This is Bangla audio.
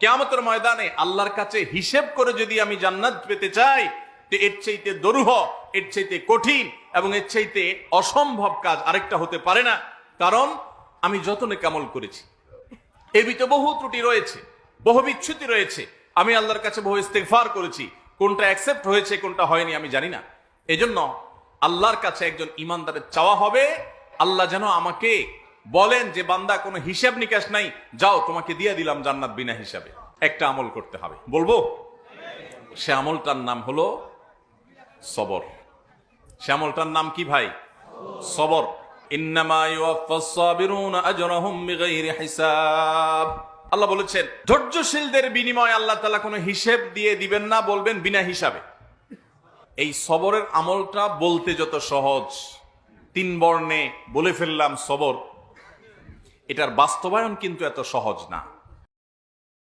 কিয়ামতের ময়দানে আল্লাহর কাছে হিসেব করে যদি আমি জান্নাত পেতে চাই, তো এর চাইতে দুরূহ, এর চাইতে কঠিন এবং এর চাইতে অসম্ভব কাজ আরেকটা হতে পারে না। কারণ আমি যত নেক আমল করেছি, এর ভিতরে বহু ত্রুটি রয়েছে, বহু বিচ্যুতি রয়েছে। আমি আল্লাহর কাছে বহু ইস্তেগফার করেছি, কোনটা অ্যাকসেপ্ট হয়েছে কোনটা হয়নি আমি জানি না। এজন্য আল্লাহর কাছে একজন ইমানদারের চাওয়া হবে, আল্লাহ যেন আমাকে বলেন যে বান্দা কোনো হিসাব নিকাশ নাই, যাও তোমাকে দিয়ে দিলাম জান্নাত বিনা হিসাবে। একটা আমল করতে হবে, বলবো সে আমলটার নাম হলো সবর। সে আমলটার নাম কি ভাই? সবর। ইন্নামা ইউওয়াফাস সাবিরুনা আজরাহুম বিগাইরি হিসাব। আল্লাহ বলেছেন ধৈর্যশীলদের বিনিময়ে আল্লাহ তাআলা কোনো হিসাব দিয়ে দিবেন না, বলবেন বিনা হিসাবে। এই সবরের আমলটা বলতে যত সহজ, 3 বর্ণে বলে ফেললাম সবর, এটার বাস্তবায়ন কিন্তু এত সহজ না।